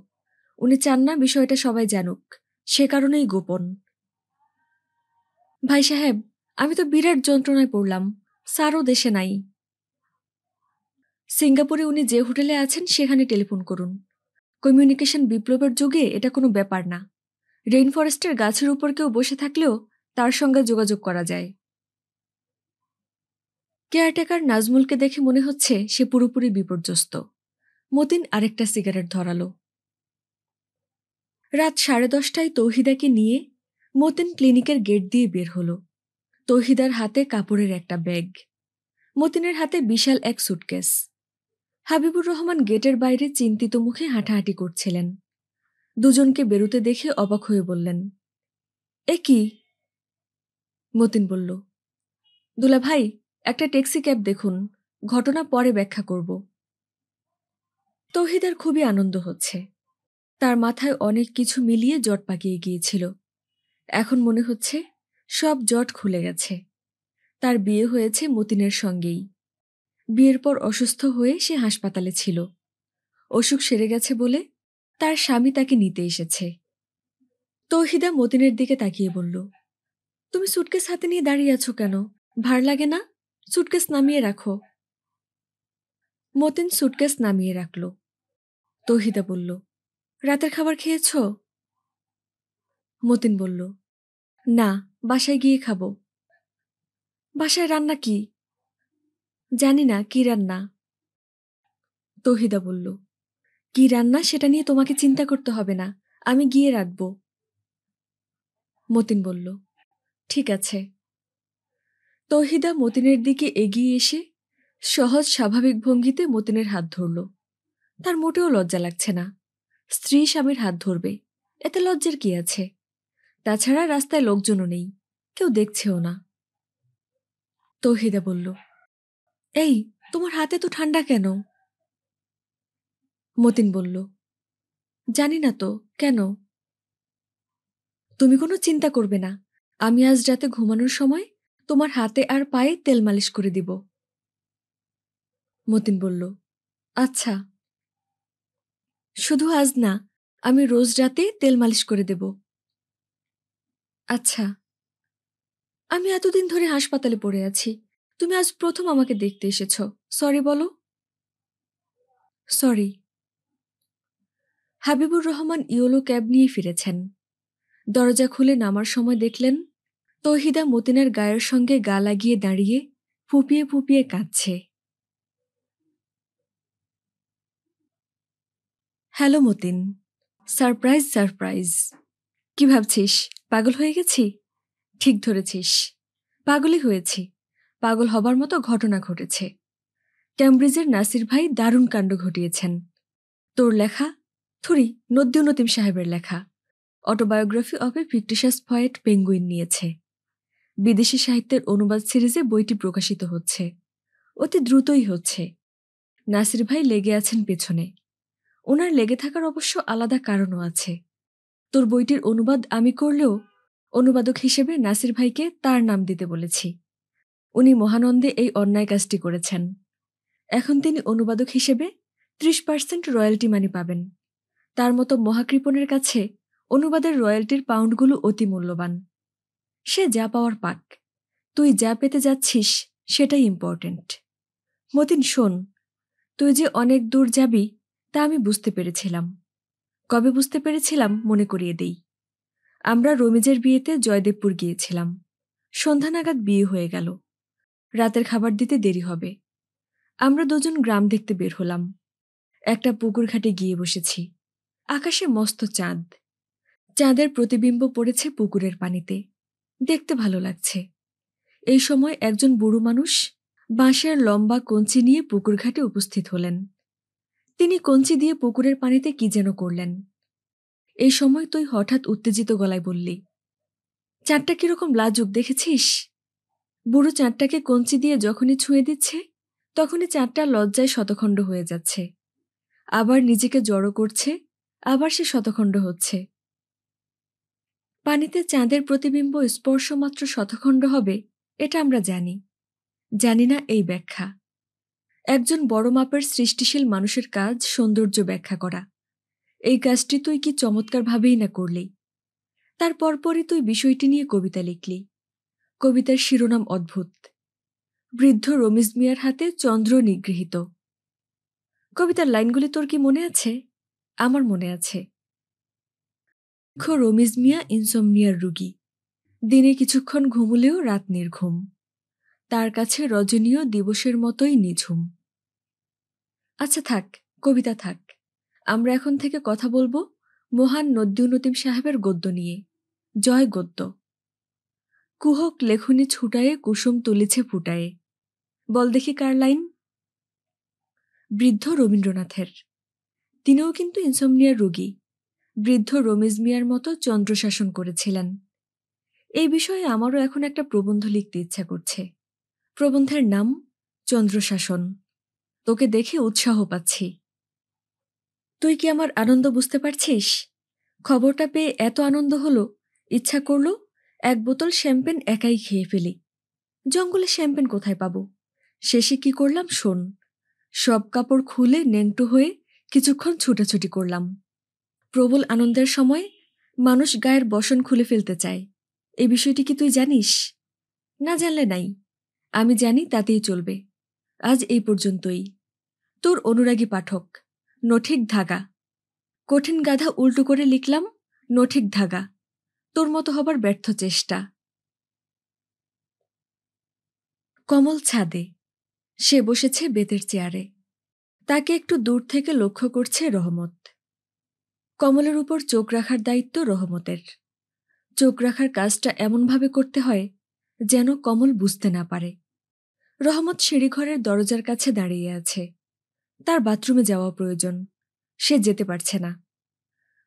উনি চান না বিষয়টা সবাই জানুক, সে কারণেই গোপন। ভাই সাহেব, আমি তো বিরাট যন্ত্রণায় পড়লাম। স্যারও দেশে নাই। সিঙ্গাপুরে উনি যে হোটেলে আছেন সেখানে টেলিফোন করুন। কমিউনিকেশন বিপ্লবের যুগে এটা কোনো ব্যাপার না। রেইন ফরেস্টের গাছের উপর কেউ বসে থাকলেও তার সঙ্গে যোগাযোগ করা যায়। কেয়ারটেকার নাজমুলকে দেখে মনে হচ্ছে সে পুরোপুরি বিপর্যস্ত। মতিন আরেকটা সিগারেট ধরালো। রাত 10:30টায় তৌহিদাকে নিয়ে মতিন ক্লিনিকের গেট দিয়ে বের হলো। তৌহিদার হাতে কাপড়ের একটা ব্যাগ, মতিনের হাতে বিশাল এক সুটকেস। হাবিবুর রহমান গেটের বাইরে চিন্তিত মুখে হাঁটাহাঁটি করছিলেন। দুজনকে বেরোতে দেখে অবাক হয়ে বললেন, এ কি? মতিন বলল, দুলা ভাই, একটা ট্যাক্সি ক্যাব দেখুন, ঘটনা পরে ব্যাখ্যা করব। তৌহিদার খুবই আনন্দ হচ্ছে। তার মাথায় অনেক কিছু মিলিয়ে জট পাকিয়ে গিয়েছিল। এখন মনে হচ্ছে সব জট খুলে গেছে। তার বিয়ে হয়েছে মতিনের সঙ্গেই। বিয়ের পর অসুস্থ হয়ে সে হাসপাতালে ছিল। অসুখ সেরে গেছে বলে তার স্বামী তাকে নিতে এসেছে। তৌহিদা মতিনের দিকে তাকিয়ে বলল, তুমি সুটকেস হাতে নিয়ে দাঁড়িয়ে আছো কেন? ভার লাগে না? সুটকেস নামিয়ে রাখো। মতিন সুটকেস নামিয়ে রাখল। তৌহিদা বলল, রাতের খাবার খেয়েছ? মতিন বলল, না, বাসায় গিয়ে খাবো। বাসায় রান্না কি? জানি না কি রান্না। তৌহিদা বলল, কি রান্না সেটা নিয়ে তোমাকে চিন্তা করতে হবে না, আমি গিয়ে রাখব। মতিন বলল, ঠিক আছে। তৌহিদা মতিনের দিকে এগিয়ে এসে সহজ স্বাভাবিক ভঙ্গিতে মতিনের হাত ধরল। তার মোটেও লজ্জা লাগছে না। স্ত্রী স্বামীর হাত ধরবে, এতে লজ্জার কি আছে? তাছাড়া রাস্তায় লোকজনও নেই, কেউ দেখছেও না। তৌহিদা বলল, এই, তোমার হাতে তো ঠান্ডা কেন? মতিন বলল, জানি না তো, কেন? তুমি কোনো চিন্তা করবে না। আমি আজ রাতে ঘুমানোর সময় তোমার হাতে আর পায়ে তেল মালিশ করে দিব। মতিন বলল, আচ্ছা। শুধু আজ না, আমি রোজ রাতে তেল মালিশ করে দেব। আচ্ছা। আমি এতদিন ধরে হাসপাতালে পড়ে আছি, তুমি আজ প্রথম আমাকে দেখতে এসেছ। সরি বলো। Sorry. Habibur Rahman yellow cab নিয়ে ফিরেছেন। দরজা খুলে নামার সময় দেখলেন তৌহিদা মতিনের গায়ের সঙ্গে গা লাগিয়ে দাঁড়িয়ে ফুপিয়ে ফুপিয়ে কাঁদছে। হ্যালো মতিন। Surprise surprise. কি ভাবছিস, পাগল হয়ে গেছি? ঠিক ধরেছিস, পাগলই হয়েছি। পাগল হবার মতো ঘটনা ঘটেছে। ক্যামব্রিজের নাসির ভাই দারুণ কাণ্ড ঘটিয়েছেন। তোর লেখা, থুরি, নদ্দীউ নতিম সাহেবের লেখা autobiography of a fictitious poet Penguin নিয়েছে। বিদেশি সাহিত্যের অনুবাদ সিরিজে বইটি প্রকাশিত হচ্ছে। অতি দ্রুতই হচ্ছে। নাসির ভাই লেগে আছেন পেছনে। ওনার লেগে থাকার অবশ্য আলাদা কারণও আছে। তোর বইটির অনুবাদ আমি করলেও অনুবাদক হিসেবে নাসির ভাইকে তার নাম দিতে বলেছি। উনি মহানন্দে এই অন্যায় কাজটি করেছেন। এখন তিনি অনুবাদক হিসেবে 30% রয়্যালটি মানি পাবেন। তার মতো মহাকৃপণের কাছে অনুবাদের রয়্যালটির পাউন্ডগুলো অতি মূল্যবান। সে যা পাওয়ার পাক, তুই যা পেতে যাচ্ছিস সেটাই ইম্পর্ট্যান্ট। মতিন শোন, তুই যে অনেক দূর যাবি তা আমি বুঝতে পেরেছিলাম। কবে বুঝতে পেরেছিলাম মনে করিয়ে দেই। আমরা রমিজের বিয়েতে জয়দেবপুর গিয়েছিলাম। সন্ধ্যা নাগাদ বিয়ে হয়ে গেল। রাতের খাবার দিতে দেরি হবে। আমরা দুজন গ্রাম দেখতে বের হলাম। একটা পুকুর ঘাটে গিয়ে বসেছি। আকাশে মস্ত চাঁদ। চাঁদের প্রতিবিম্ব পড়েছে পুকুরের পানিতে। দেখতে ভালো লাগছে। এই সময় একজন বুড়ো মানুষ বাঁশের লম্বা কঞ্চি নিয়ে পুকুর ঘাটে উপস্থিত হলেন। তিনি কঞ্চি দিয়ে পুকুরের পানিতে কি যেন করলেন। এই সময় তুই হঠাৎ উত্তেজিত গলায় বললি, চাঁদটা কিরকম লাজুক দেখেছিস? বুড়ো চাঁদটাকে কঞ্চি দিয়ে যখনই ছুঁয়ে দিচ্ছে তখনই চাঁদটা লজ্জায় শতখণ্ড হয়ে যাচ্ছে, আবার নিজেকে জড়ো করছে, আবার সে শতখণ্ড হচ্ছে। পানিতে চাঁদের প্রতিবিম্ব স্পর্শমাত্র শতখণ্ড হবে এটা আমরা জানি, জানি না এই ব্যাখ্যা। একজন বড় মাপের সৃষ্টিশীল মানুষের কাজ সৌন্দর্য ব্যাখ্যা করা। এই কাজটি তুই কি চমৎকারভাবেই না করলি। তার পরপরই তুই বিষয়টি নিয়ে কবিতা লিখলি। কবিতার শিরোনাম অদ্ভুত, বৃদ্ধ রমিজ মিয়ার হাতে চন্দ্র নিগৃহীত। কবিতার লাইনগুলি তোর কি মনে আছে? আমার মনে আছে। রমিজ মিয়া ইনসমনিয়ার রুগী, দিনে কিছুক্ষণ ঘুমুলেও রাত নির্ঘুম, তার কাছে রজনীয় দিবসের মতোই নিঝুম। আচ্ছা থাক, কবিতা থাক, আমরা এখন থেকে কথা বলবো মহান নদ্যুনতিম সাহেবের গদ্য নিয়ে। জয় গদ্য। কুহক লেখনি ছুটায়ে কুসুম তুলিছে ফুটায়ে। বল দেখি কার লাইন? বৃদ্ধ রবীন্দ্রনাথের। তিনিও কিন্তু ইনসমনিয়ার রোগী, বৃদ্ধ রমিজ মিয়ার মতো চন্দ্রশাসন করেছিলেন। এই বিষয়ে আমারও এখন একটা প্রবন্ধ লিখতে ইচ্ছা করছে। প্রবন্ধের নাম চন্দ্রশাসন। তোকে দেখে উৎসাহ পাচ্ছি। তুই কি আমার আনন্দ বুঝতে পারছিস? খবরটা পেয়ে এত আনন্দ হলো, ইচ্ছা করল এক বোতল শ্যাম্পেন একাই খেয়ে ফেলি। জঙ্গলে শ্যাম্পেন কোথায় পাবো? শেষে কি করলাম শোন। সব কাপড় খুলে ন্যাংটো হয়ে কিছুক্ষণ ছুটাছুটি করলাম। প্রবল আনন্দের সময় মানুষ গায়ের বসন খুলে ফেলতে চায়। এই বিষয়টি কি তুই জানিস? না জানলে নাই, আমি জানি তাতেই চলবে। আজ এই পর্যন্তই। তোর অনুরাগী পাঠক, নঠিক ধাগা। কঠিন গাধা উল্টো করে লিখলাম নঠিক ধাগা। তোর মতো হবার ব্যর্থ চেষ্টা। কমল ছাদে, সে বসেছে বেতের চেয়ারে। তাকে একটু দূর থেকে লক্ষ্য করছে রহমত। কমলের উপর চোখ রাখার দায়িত্ব রহমতের। চোখ রাখার কাজটা এমনভাবে করতে হয় যেন কমল বুঝতে না পারে। রহমত সিঁড়িঘরের দরজার কাছে দাঁড়িয়ে আছে। তার বাথরুমে যাওয়া প্রয়োজন, সে যেতে পারছে না।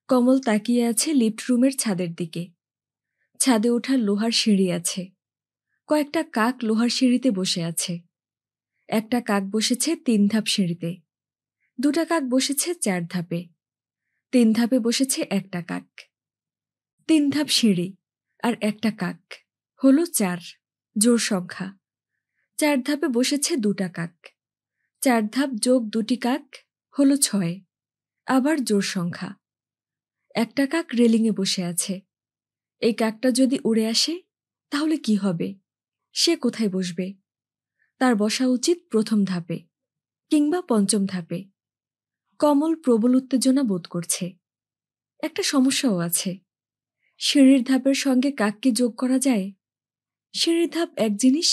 কমল তাকিয়ে আছে লিফট রুমের ছাদের দিকে। ছাদে ওঠার লোহার সিঁড়ি আছে। কয়েকটা কাক লোহার সিঁড়িতে বসে আছে। একটা কাক বসেছে 3 ধাপ সিঁড়িতে, 2টা কাক বসেছে 4 ধাপে, 3 ধাপে বসেছে একটা কাক। 3 ধাপ সিঁড়ি আর একটা কাক হলো 4, জোড় সংখ্যা। 4 ধাপে বসেছে 2টা কাক, 4 ধাপ যোগ 2টি কাক হলো 6, আবার জোড় সংখ্যা। একটা কাক রেলিংয়ে বসে আছে। এই কাকটা যদি উড়ে আসে তাহলে কি হবে? সে কোথায় বসবে? তার বসা উচিত 1ম ধাপে কিংবা 5ম ধাপে। কমল প্রবল উত্তেজনা বোধ করছে। একটা সমস্যাও আছে। সিঁড়ির ধাপের সঙ্গে কাককে যোগ করা যায়? সিঁড়ির ধাপ এক জিনিস,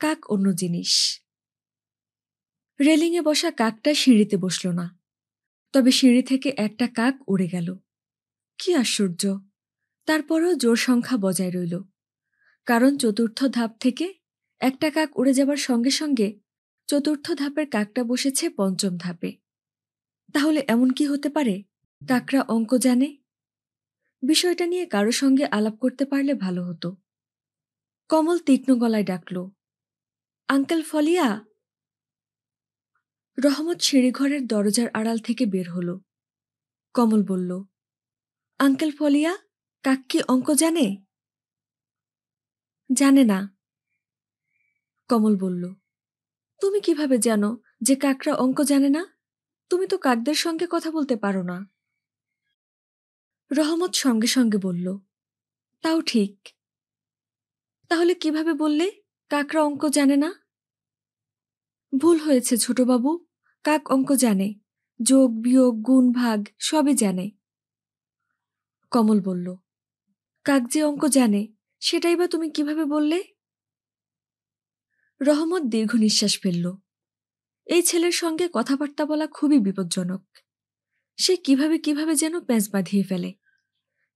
কাক অন্য জিনিস। রেলিংয়ে বসা কাকটা সিঁড়িতে বসল না, তবে সিঁড়ি থেকে একটা কাক উড়ে গেল। কি আশ্চর্য! তারপরও জোড় সংখ্যা বজায় রইল, কারণ 4র্থ ধাপ থেকে একটা কাক উড়ে যাবার সঙ্গে সঙ্গে 4র্থ ধাপের কাকটা বসেছে 5ম ধাপে। তাহলে এমন কি হতে পারে কাকরা অঙ্ক জানে? বিষয়টা নিয়ে কারো সঙ্গে আলাপ করতে পারলে ভালো হতো। কমল তীক্ষ্ণ গলায় ডাকল, আঙ্কেল ফলিয়া। রহমত সিঁড়িঘরের দরজার আড়াল থেকে বের হল। কমল বলল, আঙ্কেল ফলিয়া, কাক কি অঙ্ক জানে? জানে না। কমল বলল, তুমি কিভাবে জানো যে কাকরা অঙ্ক জানে না? তুমি তো কাকদের সঙ্গে কথা বলতে পারো না। রহমত সঙ্গে সঙ্গে বলল, তাও ঠিক। তাহলে কিভাবে বললে কাকরা অঙ্ক জানে না? ভুল হয়েছে ছোটবাবু, কাক অঙ্ক জানে, যোগ বিয়োগ গুণ ভাগ সবই জানে। কমল বলল, কাক যে অঙ্ক জানে সেটাই বা তুমি কিভাবে বললে? রহমত দীর্ঘ নিঃশ্বাস ফেলল। এই ছেলের সঙ্গে কথাবার্তা বলা খুবই বিপজ্জনক। সে কিভাবে কিভাবে যেন প্যাঁচ বাঁধিয়ে ফেলে।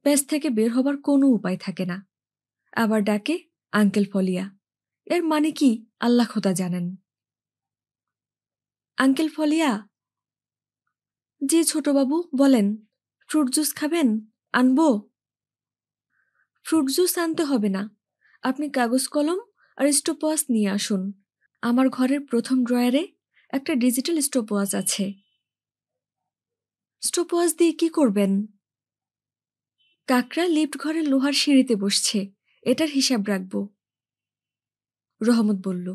প্যাঁচ থেকে বের হবার কোনো উপায় থাকে না। আবার ডাকে আঙ্কেল ফলিয়া। এর মানে কি আল্লাহ খোদা জানেন। আঙ্কেল ফলিয়া। জি ছোটবাবু, বলেন। ফ্রুট জুস খাবেন? আনবো? ফ্রুট জুস আনতে হবে না, আপনি কাগজ কলম আর স্টপওয়াচ নিয়ে আসুন। আমার ঘরের প্রথম ড্রয়ারে একটা ডিজিটাল স্টপওয়াচ আছে। স্টপওয়াচ দিয়ে কি করবেন? কাকড়া লিফট ঘরের লোহার সিঁড়িতে বসছে, এটার হিসাব রাখব। রহমত বলল,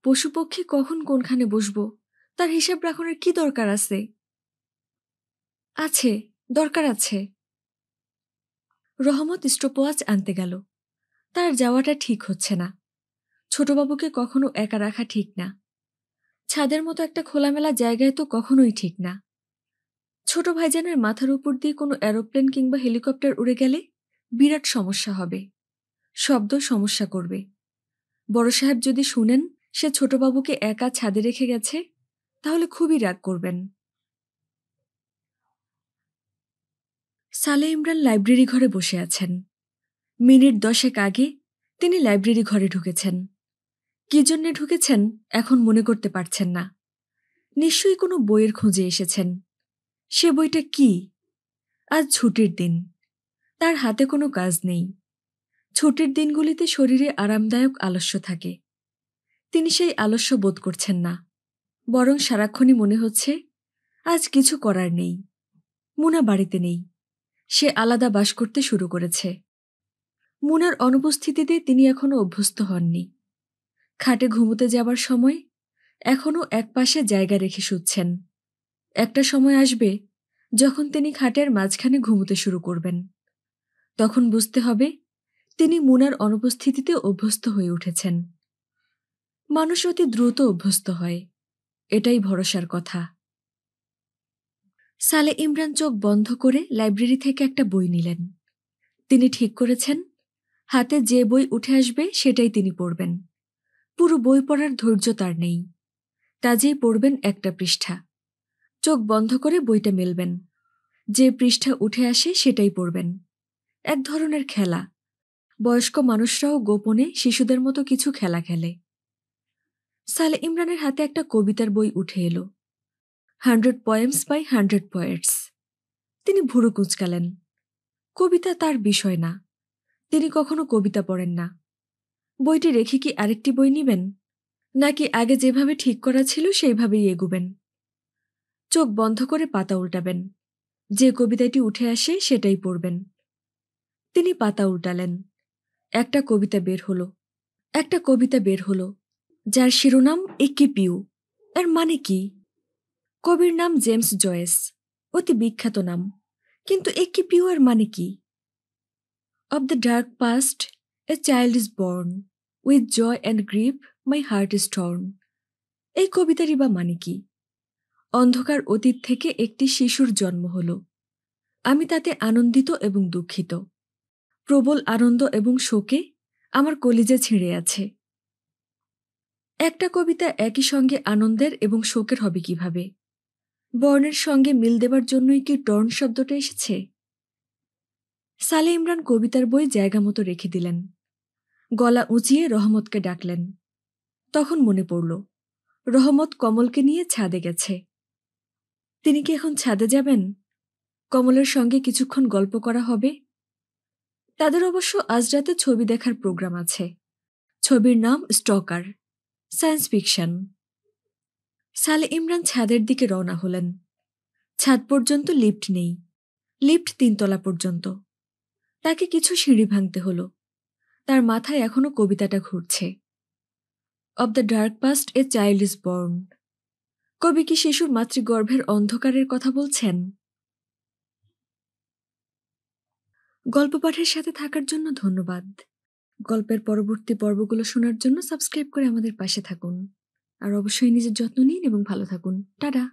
পশুপক্ষী কখন কোনখানে বসবো তার হিসাব রাখার কি দরকার আছে? আছে, দরকার আছে। রহমত স্টপওয়াচ আনতে গেল। তার যাওয়াটা ঠিক হচ্ছে না। ছোটবাবুকে কখনো একা রাখা ঠিক না। ছাদের মতো একটা খোলামেলা জায়গায় তো কখনোই ঠিক না। ছোট ভাইজানের মাথার উপর দিয়ে কোনো এরোপ্লেন কিংবা হেলিকপ্টার উড়ে গেলে বিরাট সমস্যা হবে। শব্দ সমস্যা করবে। বড় সাহেব যদি শুনেন সে ছোটবাবুকে একা ছাদে রেখে গেছে, তাহলে খুবই রাগ করবেন। সালে ইমরান লাইব্রেরি ঘরে বসে আছেন। মিনিট 10 আগে তিনি লাইব্রেরি ঘরে ঢুকেছেন। কি জন্যে ঢুকেছেন এখন মনে করতে পারছেন না। নিশ্চয়ই কোনো বইয়ের খোঁজে এসেছেন। সে বইটা কি? আজ ছুটির দিন, তার হাতে কোনো কাজ নেই। ছুটির দিনগুলিতে শরীরে আরামদায়ক আলস্য থাকে। তিনি সেই আলস্য বোধ করছেন না, বরং সারাক্ষণই মনে হচ্ছে আজ কিছু করার নেই। মুনা বাড়িতে নেই, সে আলাদা বাস করতে শুরু করেছে। মুনার অনুপস্থিতিতে তিনি এখনো অভ্যস্ত হননি। খাটে ঘুমোতে যাবার সময় এখনো একপাশে জায়গা রেখে শুচ্ছেন। একটা সময় আসবে যখন তিনি খাটের মাঝখানে ঘুমোতে শুরু করবেন। তখন বুঝতে হবে তিনি মুনার অনুপস্থিতিতে অভ্যস্ত হয়ে উঠেছেন। মানুষ অতি দ্রুত অভ্যস্ত হয়, এটাই ভরসার কথা। সালে ইমরান চোখ বন্ধ করে লাইব্রেরি থেকে একটা বই নিলেন। তিনি ঠিক করেছেন হাতে যে বই উঠে আসবে সেটাই তিনি পড়বেন। পুরো বই পড়ার ধৈর্য তার নেই, কাজেই পড়বেন একটা পৃষ্ঠা। চোখ বন্ধ করে বইটা মেলবেন। যে পৃষ্ঠা উঠে আসে সেটাই পড়বেন। এক ধরনের খেলা। বয়স্ক মানুষরাও গোপনে শিশুদের মতো কিছু খেলা খেলে। সালে ইমরানের হাতে একটা কবিতার বই উঠে এলো, 100 poems by 100 poets। তিনি ভুরু কুঁচকালেন। কবিতা তার বিষয় না, তিনি কখনো কবিতা পড়েন না। বইটি রেখে কি আরেকটি বই নিবেন, নাকি আগে যেভাবে ঠিক করা ছিল সেইভাবেই এগুবেন? চোখ বন্ধ করে পাতা উল্টাবেন। যে কবিতাটি উঠে আসে সেটাই পড়বেন। তিনি পাতা উল্টালেন। একটা কবিতা বের হলো, যার শিরোনাম এক্কিপিউ। এর মানে কি? কবির নাম জেমস জয়েস, অতি বিখ্যাত নাম, কিন্তু এক্কিপিউ এর মানে কি? Of the dark past a child is born, with joy and grief my heart is torn. এই কবিতারই বা মানে কি? অন্ধকার অতীত থেকে একটি শিশুর জন্ম হল। আমি তাতে আনন্দিত এবং দুঃখিত। প্রবল আনন্দ এবং শোকে আমার কলিজা ছিঁড়ে আছে। একটা কবিতা একই সঙ্গে আনন্দের এবং শোকের হবে কিভাবে? বর্ণের সঙ্গে মিল দেবার জন্যই কি টর্ন শব্দটা এসেছে? সালে ইমরান কবিতার বই জায়গা মতো রেখে দিলেন। গলা উঁচিয়ে রহমতকে ডাকলেন। তখন মনে পড়ল রহমত কমলকে নিয়ে ছাদে গেছে। তিনি কি এখন ছাদে যাবেন? কমলের সঙ্গে কিছুক্ষণ গল্প করা হবে। তাদের অবশ্য আজ রাতে ছবি দেখার প্রোগ্রাম আছে। ছবির নাম স্টকার, সায়েন্স ফিকশন। সালে ইমরান ছাদের দিকে রওনা হলেন। ছাদ পর্যন্ত লিফট নেই, লিফট 3 তলা পর্যন্ত। তাকে কিছু সিঁড়ি ভাঙতে হলো। তার মাথায় এখনো কবিতাটা ঘুরছে, of the dark past a child is born. কবি কি শিশুর মাতৃগর্ভের অন্ধকারের কথা বলছেন? গল্প পাঠের সাথে থাকার জন্য ধন্যবাদ। গল্পের পরবর্তী পর্বগুলো শোনার জন্য সাবস্ক্রাইব করে আমাদের পাশে থাকুন। আর অবশ্যই নিজের যত্ন নিন এবং ভালো থাকুন। টাটা।